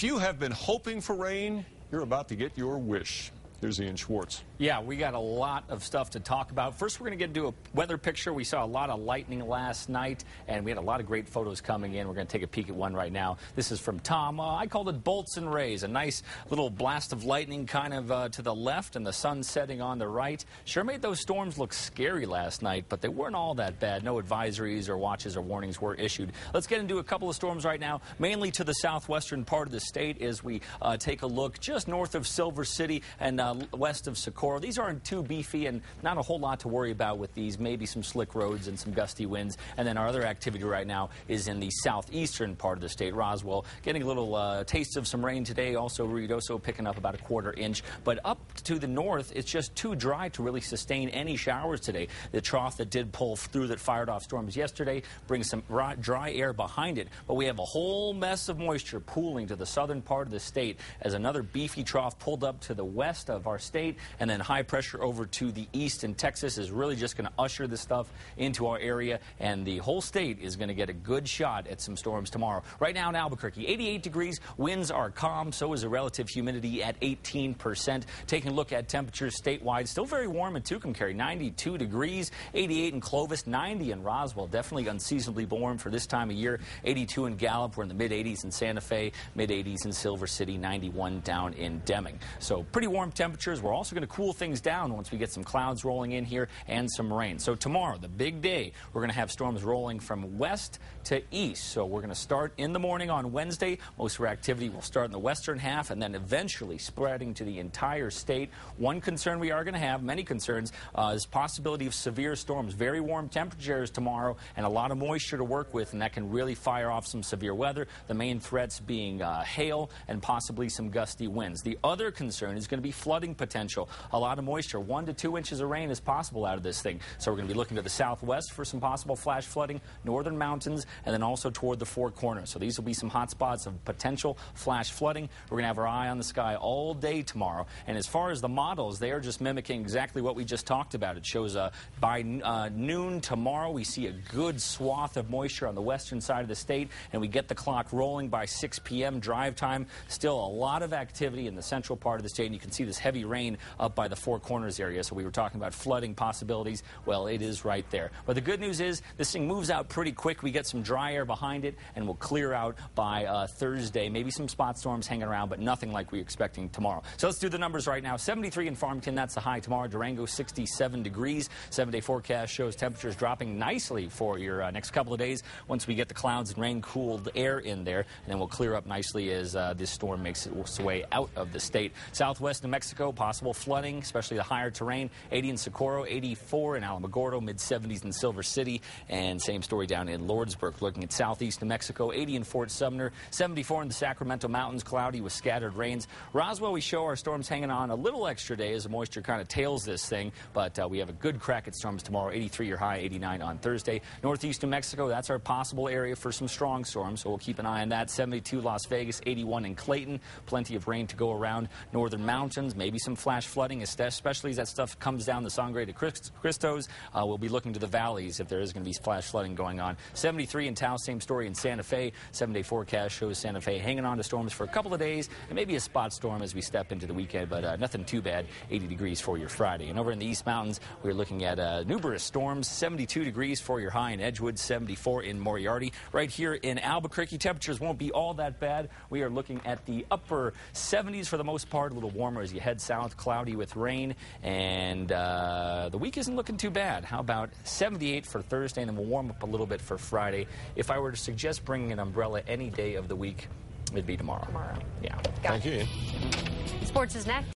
If you have been hoping for rain, you're about to get your wish. Here's Ian Schwartz. Yeah, we got a lot of stuff to talk about. First, we're going to get into a weather picture. We saw a lot of lightning last night, and we had a lot of great photos coming in. We're going to take a peek at one right now. This is from Tom. I called it bolts and rays. A nice little blast of lightning kind of to the left and the sun setting on the right. Sure made those storms look scary last night, but they weren't all that bad. No advisories or watches or warnings were issued. Let's get into a couple of storms right now, mainly to the southwestern part of the state as we take a look just north of Silver City and west of Socorro. These aren't too beefy and not a whole lot to worry about with these. Maybe some slick roads and some gusty winds. And then our other activity right now is in the southeastern part of the state. Roswell getting a little taste of some rain today. Also Ruidoso picking up about a quarter inch. But up to the north, it's just too dry to really sustain any showers today. The trough that did pull through that fired off storms yesterday brings some dry air behind it. But we have a whole mess of moisture pooling to the southern part of the state as another beefy trough pulled up to the west of our state. And then high pressure over to the east in Texas is really just going to usher this stuff into our area, and the whole state is going to get a good shot at some storms tomorrow. Right now in Albuquerque, 88 degrees, winds are calm, so is the relative humidity at 18%. Taking a look at temperatures statewide, still very warm in Tucumcari, 92 degrees, 88 in Clovis, 90 in Roswell, definitely unseasonably warm for this time of year, 82 in Gallup, we're in the mid-80s in Santa Fe, mid-80s in Silver City, 91 down in Deming. So pretty warm temperatures. We're also going to cool things down once we get some clouds rolling in here and some rain. So tomorrow, the big day, we're going to have storms rolling from west to east. So we're going to start in the morning on Wednesday. Most of our activity will start in the western half and then eventually spreading to the entire state. One concern we are going to have, many concerns, is possibility of severe storms. Very warm temperatures tomorrow and a lot of moisture to work with, and that can really fire off some severe weather. The main threats being hail and possibly some gusty winds. The other concern is going to be flooding potential. A lot of moisture, 1 to 2 inches of rain is possible out of this thing. So we're going to be looking to the southwest for some possible flash flooding, northern mountains, and then also toward the Four Corners. So these will be some hot spots of potential flash flooding. We're going to have our eye on the sky all day tomorrow. And as far as the models, they are just mimicking exactly what we just talked about. It shows by noon tomorrow, we see a good swath of moisture on the western side of the state, and we get the clock rolling by 6 p.m. drive time. Still a lot of activity in the central part of the state, and you can see this heavy rain up by the Four Corners area. So we were talking about flooding possibilities. Well, it is right there. But the good news is this thing moves out pretty quick. We get some dry air behind it, and we'll clear out by Thursday. Maybe some spot storms hanging around, but nothing like we're expecting tomorrow. So let's do the numbers right now. 73 in Farmington, that's the high tomorrow. Durango, 67 degrees. 7-day forecast shows temperatures dropping nicely for your next couple of days once we get the clouds and rain-cooled air in there, and then we'll clear up nicely as this storm makes its way out of the state. Southwest New Mexico, possible flooding, especially the higher terrain. 80 in Socorro, 84 in Alamogordo, mid-70s in Silver City, and same story down in Lordsburg. Looking at southeast New Mexico, 80 in Fort Sumner, 74 in the Sacramento Mountains, cloudy with scattered rains. Roswell, we show our storms hanging on a little extra day as the moisture kind of tails this thing, but we have a good crack at storms tomorrow. 83 your high, 89 on Thursday. Northeast New Mexico, that's our possible area for some strong storms, so we'll keep an eye on that. 72 Las Vegas, 81 in Clayton, plenty of rain to go around. Northern mountains, maybe some flash flooding, especially as that stuff comes down the Sangre de Cristos. We'll be looking to the valleys if there is going to be flash flooding going on. 73 in Taos, same story in Santa Fe. 7-day forecast shows Santa Fe hanging on to storms for a couple of days, and maybe a spot storm as we step into the weekend, but nothing too bad. 80 degrees for your Friday. And over in the East Mountains, we're looking at numerous storms. 72 degrees for your high in Edgewood, 74 in Moriarty. Right here in Albuquerque, temperatures won't be all that bad. We are looking at the upper 70s for the most part, a little warmer as you head south, cloudy with rain, and the week isn't looking too bad. How about 78 for Thursday, and then we'll warm up a little bit for Friday. If I were to suggest bringing an umbrella any day of the week, it'd be tomorrow. Tomorrow. Yeah. Thank you. Sports is next.